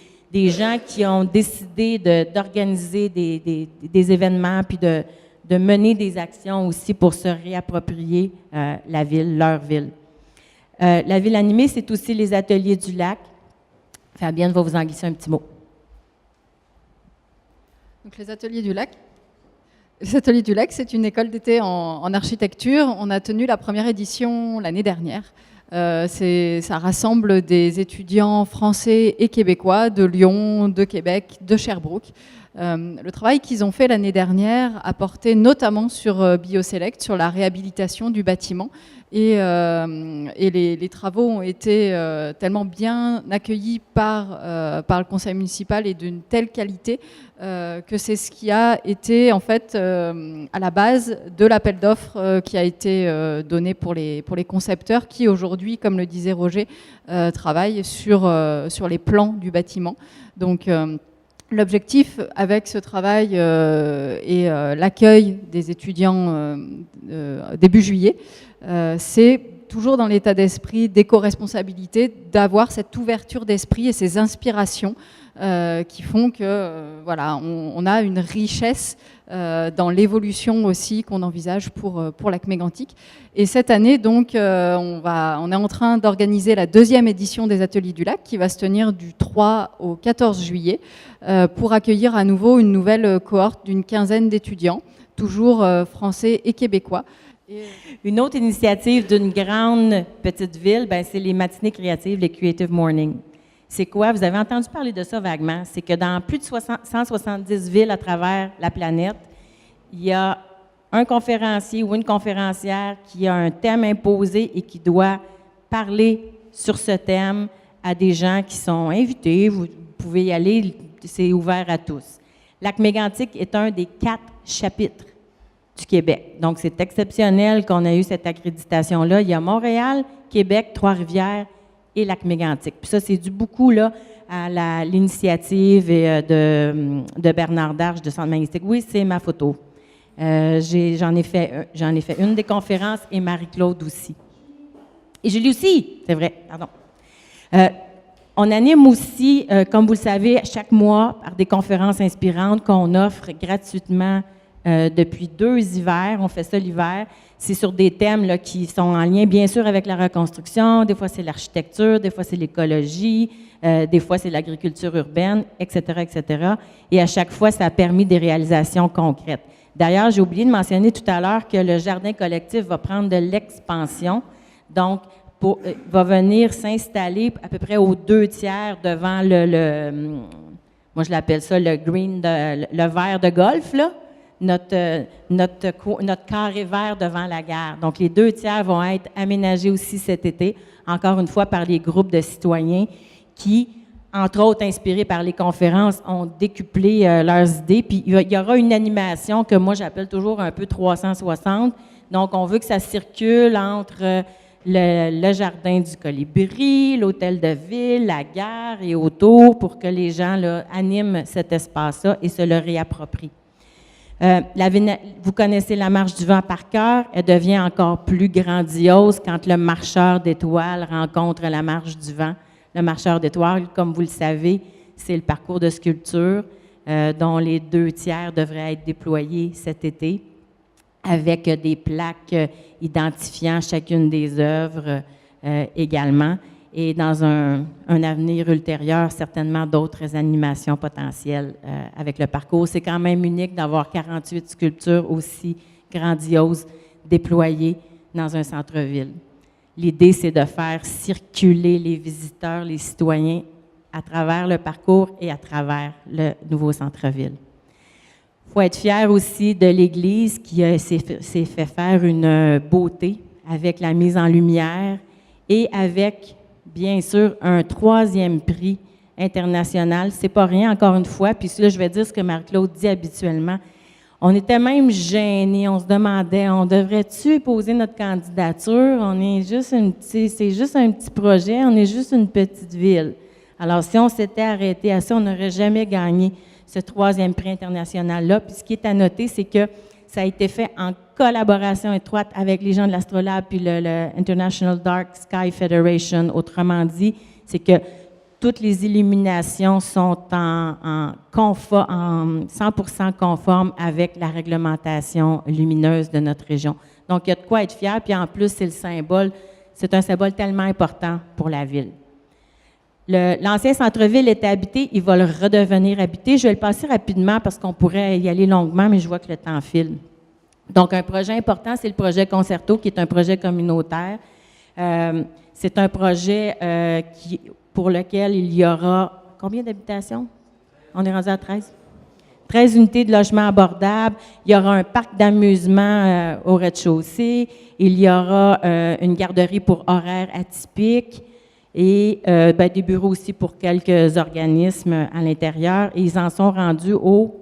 gens qui ont décidé d'organiser des événements, puis de mener des actions aussi pour se réapproprier la ville, leur ville. La ville animée, c'est aussi les ateliers du lac. Fabienne va vous en glisser un petit mot. Donc, les ateliers du lac. Les ateliers du lac, c'est une école d'été en architecture. On a tenu la première édition l'année dernière. Ça rassemble des étudiants français et québécois de Lyon, de Québec, de Sherbrooke. Le travail qu'ils ont fait l'année dernière a porté notamment sur BioSelect, sur la réhabilitation du bâtiment. Et les travaux ont été tellement bien accueillis par le conseil municipal et d'une telle qualité que c'est ce qui a été en fait à la base de l'appel d'offres qui a été donné pour les concepteurs qui aujourd'hui, comme le disait Roger, travaillent sur les plans du bâtiment. Donc l'objectif avec ce travail et l'accueil des étudiants début juillet, c'est toujours dans l'état d'esprit d'éco-responsabilité, d'avoir cette ouverture d'esprit et ces inspirations qui font que voilà, on a une richesse dans l'évolution aussi qu'on envisage pour Lac Mégantic. Et cette année, donc, on est en train d'organiser la 2e édition des Ateliers du Lac qui va se tenir du 3 au 14 juillet pour accueillir à nouveau une nouvelle cohorte d'une 15aine d'étudiants, toujours français et québécois. Une autre initiative d'une grande petite ville, ben, c'est les matinées créatives, les Creative Morning. C'est quoi? Vous avez entendu parler de ça vaguement. C'est que dans plus de 170 villes à travers la planète, il y a un conférencier ou une conférencière qui a un thème imposé et qui doit parler sur ce thème à des gens qui sont invités. Vous pouvez y aller, c'est ouvert à tous. Lac Mégantic est un des 4 chapitres du Québec. Donc, c'est exceptionnel qu'on ait eu cette accréditation-là. Il y a Montréal, Québec, Trois-Rivières et Lac Mégantic. Puis ça, c'est dû beaucoup là, à l'initiative de Bernard Darche de Centre Magnétique. Oui, c'est ma photo. J'en ai fait une des conférences et Marie-Claude aussi. Et Julie aussi, c'est vrai, pardon. On anime aussi, comme vous le savez, chaque mois par des conférences inspirantes qu'on offre gratuitement depuis 2 hivers. On fait ça l'hiver. C'est sur des thèmes là, qui sont en lien, bien sûr, avec la reconstruction. Des fois, c'est l'architecture, des fois, c'est l'écologie, des fois, c'est l'agriculture urbaine, etc., etc. Et à chaque fois, ça a permis des réalisations concrètes. D'ailleurs, j'ai oublié de mentionner tout à l'heure que le jardin collectif va prendre de l'expansion. Donc, va venir s'installer à peu près aux 2/3 devant moi, je l'appelle ça le green, le vert de golf, là. Notre carré vert devant la gare. Donc, les 2/3 vont être aménagés aussi cet été, encore une fois par les groupes de citoyens qui, entre autres inspirés par les conférences, ont décuplé leurs idées. Puis, il y aura une animation que moi, j'appelle toujours un peu 360. Donc, on veut que ça circule entre le jardin du Colibri, l'hôtel de ville, la gare et autour pour que les gens là, animent cet espace-là et se le réapproprient. Vous connaissez la marche du vent par cœur. Elle devient encore plus grandiose quand le marcheur d'étoiles rencontre la marche du vent. Le marcheur d'étoiles, comme vous le savez, c'est le parcours de sculpture dont les 2/3 devraient être déployés cet été avec des plaques identifiant chacune des œuvres également. Et dans un avenir ultérieur, certainement d'autres animations potentielles avec le parcours. C'est quand même unique d'avoir 48 sculptures aussi grandioses déployées dans un centre-ville. L'idée, c'est de faire circuler les visiteurs, les citoyens, à travers le parcours et à travers le nouveau centre-ville. Il faut être fier aussi de l'Église qui s'est fait faire une beauté avec la mise en lumière et avec bien sûr, un 3e prix international. C'est pas rien, encore une fois. Puis là, je vais dire ce que Marie-Claude dit habituellement. On était même gênés. On se demandait, on devrait-tu poser notre candidature? C'est juste un petit projet. On est juste une petite ville. Alors, si on s'était arrêté à ça, on n'aurait jamais gagné ce 3e prix international-là. Puis ce qui est à noter, c'est que ça a été fait en collaboration étroite avec les gens de l'Astrolabe puis le International Dark Sky Federation. Autrement dit, c'est que toutes les illuminations sont en 100% conformes avec la réglementation lumineuse de notre région. Donc, il y a de quoi être fier. Puis en plus, c'est un symbole tellement important pour la ville. L'ancien centre-ville était habité, il va le redevenir habité. Je vais le passer rapidement parce qu'on pourrait y aller longuement, mais je vois que le temps file. Donc, un projet important, c'est le projet Concerto, qui est un projet communautaire C'est un projet pour lequel il y aura combien d'habitations? On est rendu à 13? 13 unités de logement abordables. Il y aura un parc d'amusement au rez-de-chaussée. Il y aura une garderie pour horaires atypiques et des bureaux aussi pour quelques organismes à l'intérieur. Et ils en sont rendus au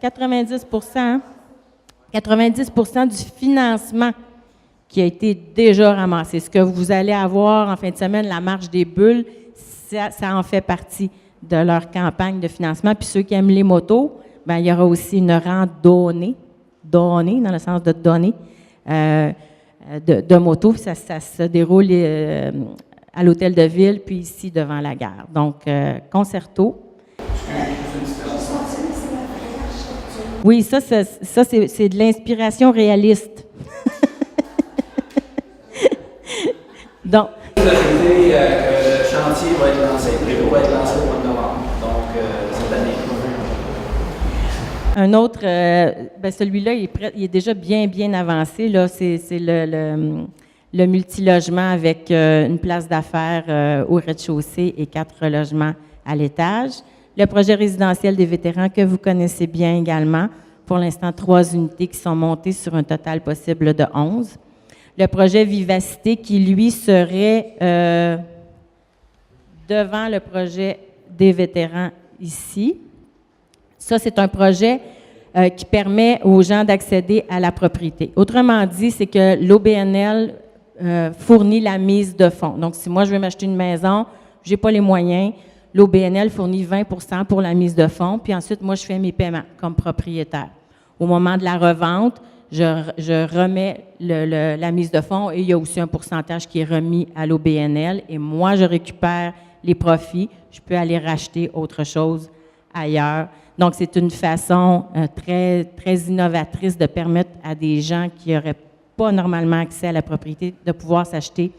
90 90 du financement qui a été déjà ramassé. Ce que vous allez avoir en fin de semaine, la marche des bulles, ça en fait partie de leur campagne de financement. Puis ceux qui aiment les motos, bien, il y aura aussi une randonnée, donnée dans le sens de donner, de motos. Ça se déroule à l'hôtel de ville, puis ici devant la gare. Donc, concerto. Oui, ça c'est de l'inspiration réaliste. Donc, Vous ajoutez que le chantier va être lancé, va être lancé au mois de novembre, donc cette année. Un autre, celui-là, il est déjà bien avancé. Là, c'est le multilogement avec une place d'affaires au rez-de-chaussée et 4 logements à l'étage. Le projet résidentiel des vétérans que vous connaissez bien également. Pour l'instant, 3 unités qui sont montées sur un total possible de 11. Le projet Vivacité qui, lui, serait devant le projet des vétérans ici. Ça, c'est un projet qui permet aux gens d'accéder à la propriété. Autrement dit, c'est que l'OBNL fournit la mise de fonds. Donc, si moi, je veux m'acheter une maison, je n'ai pas les moyens, l'OBNL fournit 20 pour la mise de fonds, puis ensuite, moi, je fais mes paiements comme propriétaire. Au moment de la revente, je remets la mise de fonds et il y a aussi un pourcentage qui est remis à l'OBNL et moi, je récupère les profits. Je peux aller racheter autre chose ailleurs. Donc, c'est une façon très, très innovatrice de permettre à des gens qui n'auraient pas normalement accès à la propriété de pouvoir s'acheter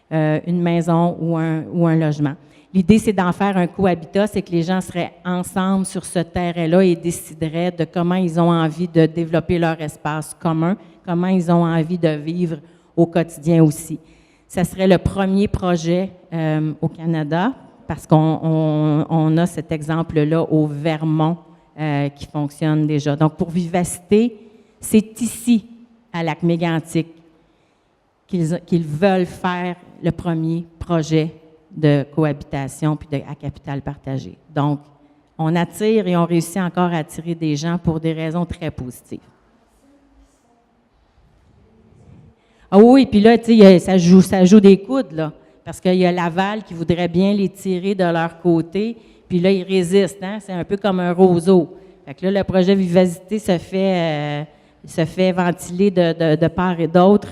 une maison ou un logement. L'idée, c'est d'en faire un cohabitat, c'est que les gens seraient ensemble sur ce terrain-là et décideraient de comment ils ont envie de développer leur espace commun, comment ils ont envie de vivre au quotidien aussi. Ça serait le premier projet au Canada, parce qu'on a cet exemple-là au Vermont qui fonctionne déjà. Donc, pour Vivacité, c'est ici, à Lac-Mégantic, qu'ils veulent faire le premier projet de cohabitation puis à capital partagé. Donc, on attire et on réussit encore à attirer des gens pour des raisons très positives. Ah oui, puis là, tu sais, ça joue des coudes, là, parce qu'il y a Laval qui voudrait bien les tirer de leur côté, puis là, ils résistent, hein? C'est un peu comme un roseau. Fait que là, le projet Vivacité se fait ventiler de part et d'autre,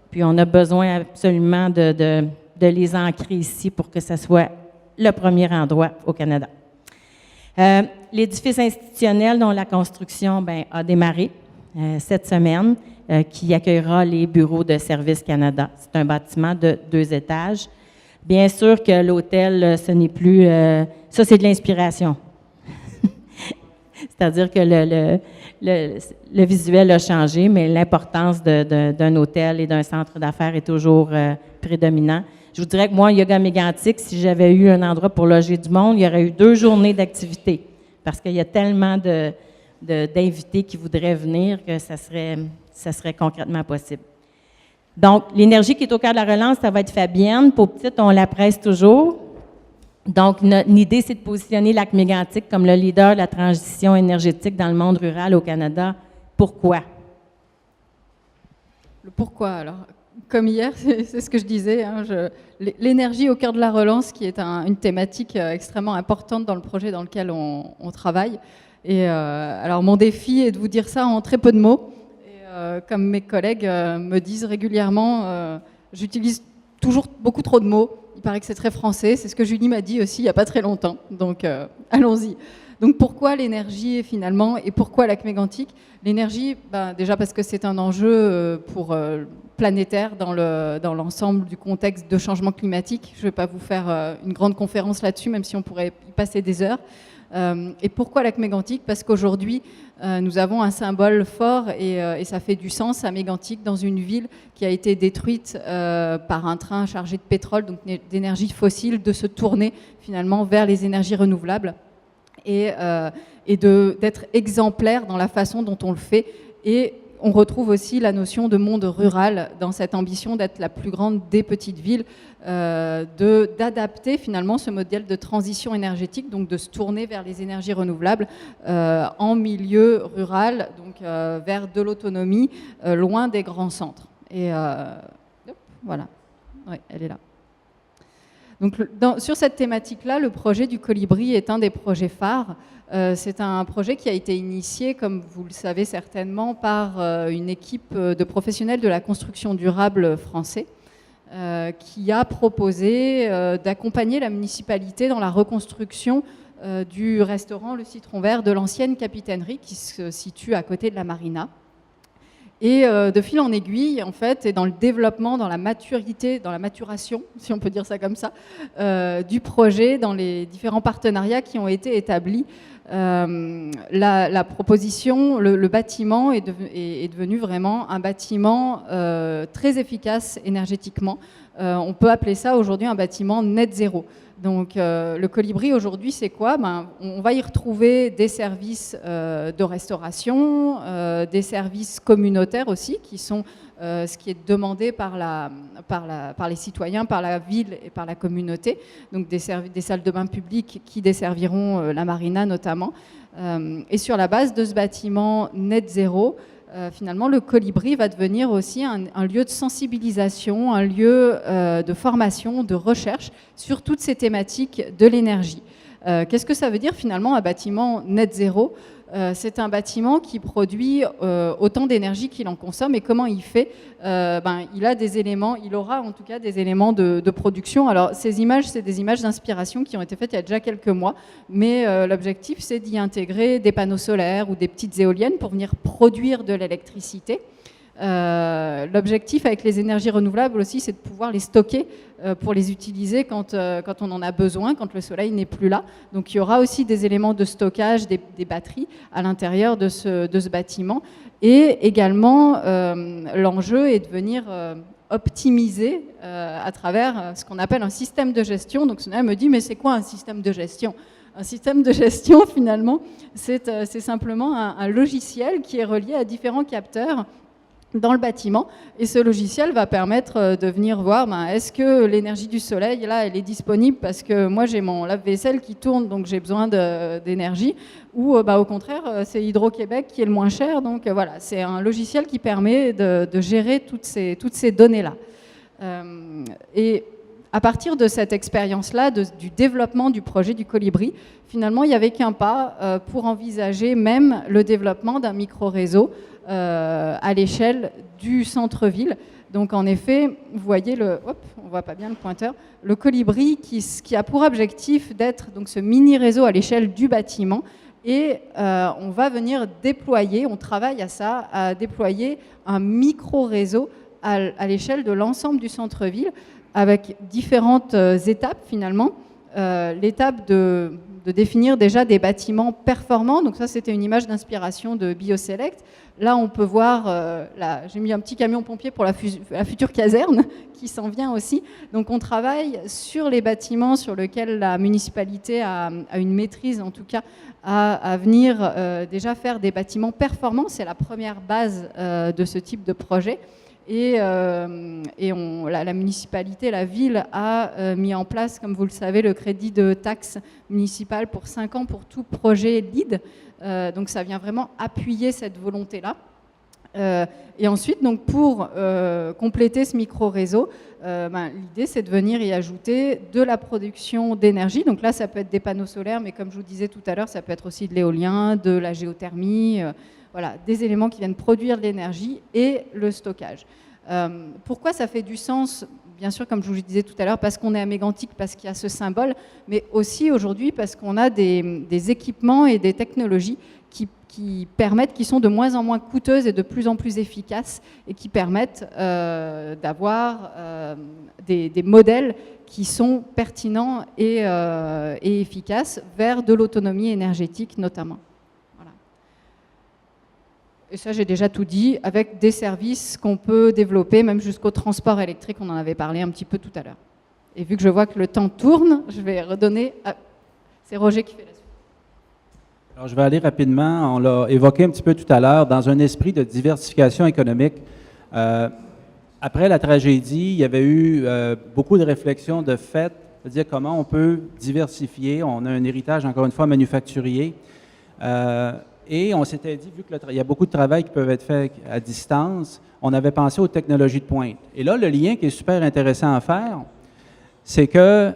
puis on a besoin absolument de les ancrer ici pour que ce soit le premier endroit au Canada. L'édifice institutionnel dont la construction a démarré cette semaine, qui accueillera les bureaux de Service Canada. C'est un bâtiment de 2 étages. Bien sûr que l'hôtel, ce n'est plus... ça, c'est de l'inspiration. C'est-à-dire que le visuel a changé, mais l'importance d'un hôtel et d'un centre d'affaires est toujours prédominant. Je vous dirais que moi, Yoga Mégantic, si j'avais eu un endroit pour loger du monde, il y aurait eu 2 journées d'activité parce qu'il y a tellement d'invités qui voudraient venir que ça serait concrètement possible. Donc, l'énergie qui est au cœur de la relance, ça va être Fabienne. Pour petite, on la presse toujours. Donc, l'idée, c'est de positionner Lac-Mégantic comme le leader de la transition énergétique dans le monde rural au Canada. Pourquoi? Le pourquoi, alors? Comme hier, c'est ce que je disais, hein, l'énergie au cœur de la relance, qui est une thématique extrêmement importante dans le projet dans lequel on travaille. Et alors, mon défi est de vous dire ça en très peu de mots. Et, comme mes collègues me disent régulièrement, j'utilise toujours beaucoup trop de mots. Il paraît que c'est très français. C'est ce que Julie m'a dit aussi il n'y a pas très longtemps. Donc, allons-y. Donc, pourquoi l'énergie finalement et pourquoi Lac-Mégantic? L'énergie, déjà parce que c'est un enjeu planétaire dans l'ensemble du contexte de changement climatique. Je ne vais pas vous faire une grande conférence là-dessus, même si on pourrait y passer des heures. Et pourquoi lac mégantic? Parce qu'aujourd'hui, nous avons un symbole fort et ça fait du sens à Mégantic, dans une ville qui a été détruite par un train chargé de pétrole, donc d'énergie fossile, de se tourner finalement vers les énergies renouvelables et d'être exemplaire dans la façon dont on le fait. Et on retrouve aussi la notion de monde rural dans cette ambition d'être la plus grande des petites villes, d'adapter finalement ce modèle de transition énergétique, donc de se tourner vers les énergies renouvelables en milieu rural, donc vers de l'autonomie, loin des grands centres. Et voilà, ouais, elle est là. Donc, sur cette thématique-là, le projet du Colibri est un des projets phares. C'est un projet qui a été initié, comme vous le savez certainement, par une équipe de professionnels de la construction durable français, qui a proposé d'accompagner la municipalité dans la reconstruction du restaurant Le Citron Vert de l'ancienne capitainerie qui se situe à côté de la marina. Et de fil en aiguille, en fait, et dans le développement, dans la maturité, dans la maturation, si on peut dire ça comme ça, du projet, dans les différents partenariats qui ont été établis, la proposition, le bâtiment est devenu vraiment un bâtiment très efficace énergétiquement. On peut appeler ça aujourd'hui un bâtiment net zéro. Donc le Colibri aujourd'hui, c'est quoi? On va y retrouver des services de restauration, des services communautaires aussi, qui sont ce qui est demandé par les citoyens, par la ville et par la communauté. Donc des salles de bain publiques qui desserviront la marina notamment. Et sur la base de ce bâtiment net zéro, finalement, le Colibri va devenir aussi un lieu de sensibilisation, un lieu de formation, de recherche sur toutes ces thématiques de l'énergie. Qu'est-ce que ça veut dire finalement un bâtiment net zéro? C'est un bâtiment qui produit autant d'énergie qu'il en consomme. Et comment il fait? Il a des éléments, il aura en tout cas des éléments de production. Alors ces images, c'est des images d'inspiration qui ont été faites il y a déjà quelques mois, mais l'objectif c'est d'y intégrer des panneaux solaires ou des petites éoliennes pour venir produire de l'électricité. L'objectif avec les énergies renouvelables aussi, c'est de pouvoir les stocker pour les utiliser quand on en a besoin, quand le soleil n'est plus là. Donc il y aura aussi des éléments de stockage, des batteries à l'intérieur de ce bâtiment. Et également, l'enjeu est de venir optimiser à travers ce qu'on appelle un système de gestion. Donc Sonia me dit, mais c'est quoi un système de gestion ? Un système de gestion, finalement, c'est simplement un logiciel qui est relié à différents capteurs dans le bâtiment, et ce logiciel va permettre de venir voir est-ce que l'énergie du soleil, là, elle est disponible parce que moi j'ai mon lave-vaisselle qui tourne, donc j'ai besoin d'énergie, ou au contraire c'est Hydro-Québec qui est le moins cher. Donc voilà, c'est un logiciel qui permet de gérer toutes ces données-là. Et à partir de cette expérience-là, du développement du projet du Colibri, finalement, il n'y avait qu'un pas pour envisager même le développement d'un micro-réseau à l'échelle du centre-ville. Donc, en effet, vous voyez on voit pas bien le pointeur, le Colibri qui a pour objectif d'être donc ce mini-réseau à l'échelle du bâtiment. Et on va venir déployer, on travaille à ça, à déployer un micro-réseau à l'échelle de l'ensemble du centre-ville, avec différentes étapes finalement. L'étape de définir déjà des bâtiments performants. Donc ça, c'était une image d'inspiration de BioSelect. Là, on peut voir, j'ai mis un petit camion pompier pour la future caserne qui s'en vient aussi. Donc on travaille sur les bâtiments sur lesquels la municipalité a une maîtrise, en tout cas, à venir déjà faire des bâtiments performants. C'est la première base de ce type de projet. Et la municipalité, la ville, a mis en place, comme vous le savez, le crédit de taxe municipale pour 5 ans pour tout projet LEED. Donc ça vient vraiment appuyer cette volonté-là. Et ensuite, donc, pour compléter ce micro-réseau, l'idée, c'est de venir y ajouter de la production d'énergie. Donc là, ça peut être des panneaux solaires, mais comme je vous disais tout à l'heure, ça peut être aussi de l'éolien, de la géothermie, voilà, des éléments qui viennent produire de l'énergie et le stockage. Pourquoi ça fait du sens? Bien sûr, comme je vous le disais tout à l'heure, parce qu'on est à Mégantic, parce qu'il y a ce symbole, mais aussi aujourd'hui parce qu'on a des équipements et des technologies qui sont de moins en moins coûteuses et de plus en plus efficaces et qui permettent d'avoir des modèles qui sont pertinents et efficaces vers de l'autonomie énergétique notamment. Voilà. Et ça, j'ai déjà tout dit, avec des services qu'on peut développer, même jusqu'au transport électrique, on en avait parlé un petit peu tout à l'heure. Et vu que je vois que le temps tourne, je vais redonner à... C'est Roger qui fait la suite. Alors, je vais aller rapidement. On l'a évoqué un petit peu tout à l'heure, dans un esprit de diversification économique. Après la tragédie, il y avait eu beaucoup de réflexions de fait, c'est-à-dire comment on peut diversifier. On a un héritage, encore une fois, manufacturier. Et on s'était dit, vu qu'il y a beaucoup de travail qui peuvent être faits à distance, on avait pensé aux technologies de pointe. Et là, le lien qui est super intéressant à faire, c'est que,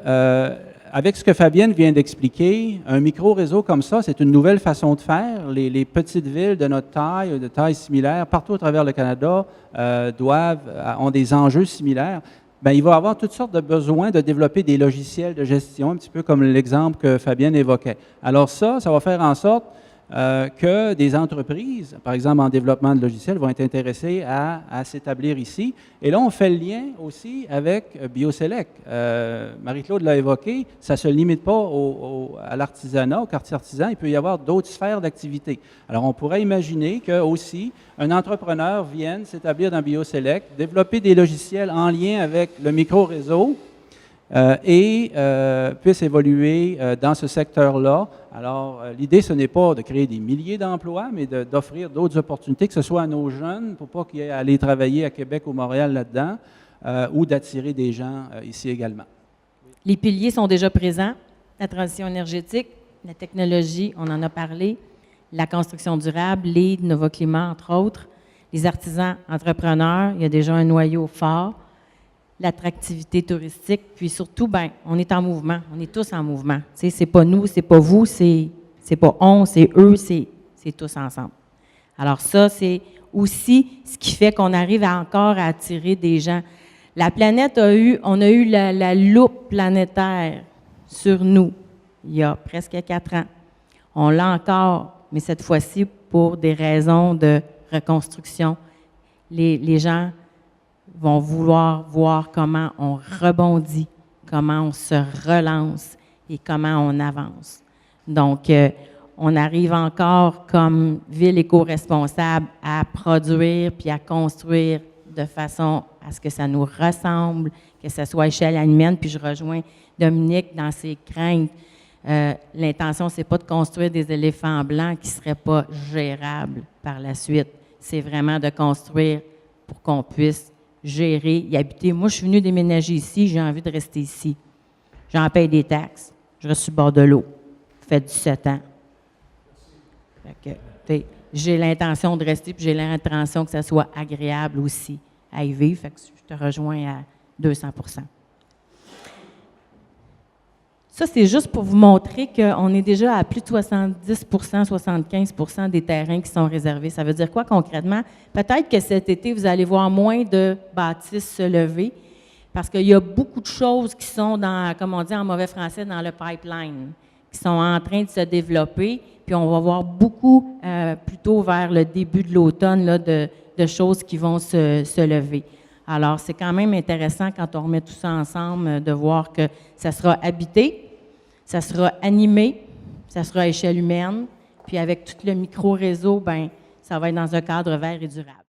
avec ce que Fabienne vient d'expliquer, un micro-réseau comme ça, c'est une nouvelle façon de faire. Les petites villes de notre taille, de taille similaire, partout à travers le Canada, ont des enjeux similaires. Bien, il va y avoir toutes sortes de besoins de développer des logiciels de gestion, un petit peu comme l'exemple que Fabienne évoquait. Alors ça va faire en sorte que des entreprises, par exemple en développement de logiciels, vont être intéressées à s'établir ici. Et là, on fait le lien aussi avec BioSelect. Marie-Claude l'a évoqué, ça ne se limite pas à l'artisanat, au quartier artisan, il peut y avoir d'autres sphères d'activité. Alors, on pourrait imaginer que aussi un entrepreneur vienne s'établir dans BioSelect, développer des logiciels en lien avec le micro-réseau, et puisse évoluer dans ce secteur-là. Alors, l'idée, ce n'est pas de créer des milliers d'emplois, mais d'offrir d'autres opportunités, que ce soit à nos jeunes, pour pas qu'ils aient à aller travailler à Québec ou Montréal là-dedans, ou d'attirer des gens ici également. Les piliers sont déjà présents. La transition énergétique, la technologie, on en a parlé, la construction durable, LEED, Novoclimat, entre autres, les artisans entrepreneurs, il y a déjà un noyau fort, l'attractivité touristique, puis surtout, ben, on est en mouvement, on est tous en mouvement. Tu sais, c'est pas nous, c'est pas vous, c'est pas on, c'est eux, c'est tous ensemble. Alors ça, c'est aussi ce qui fait qu'on arrive encore à attirer des gens. La planète on a eu la loupe planétaire sur nous il y a presque 4 ans. On l'a encore, mais cette fois-ci pour des raisons de reconstruction. Les gens vont vouloir voir comment on rebondit, comment on se relance et comment on avance. Donc, on arrive encore comme ville éco-responsable à produire puis à construire de façon à ce que ça nous ressemble, que ce soit à échelle humaine. Puis je rejoins Dominique dans ses craintes. L'intention, c'est pas de construire des éléphants blancs qui ne seraient pas gérables par la suite. C'est vraiment de construire pour qu'on puisse gérer, y habiter. Moi, je suis venue déménager ici, j'ai envie de rester ici. J'en paye des taxes. Je reste sur le bord de l'eau. Ça fait 17 ans. Fait que, j'ai l'intention de rester, puis j'ai l'intention que ça soit agréable aussi à y vivre. Fait que je te rejoins à 200 %. Ça, c'est juste pour vous montrer qu'on est déjà à plus de 70 75 % des terrains qui sont réservés. Ça veut dire quoi concrètement? Peut-être que cet été, vous allez voir moins de bâtisses se lever parce qu'il y a beaucoup de choses qui sont dans, comme on dit en mauvais français, dans le pipeline, qui sont en train de se développer. Puis on va voir beaucoup, plutôt vers le début de l'automne, là, de choses qui vont se lever. Alors, c'est quand même intéressant quand on remet tout ça ensemble de voir que ça sera habité, ça sera animé, ça sera à échelle humaine, puis avec tout le micro-réseau, ben, ça va être dans un cadre vert et durable.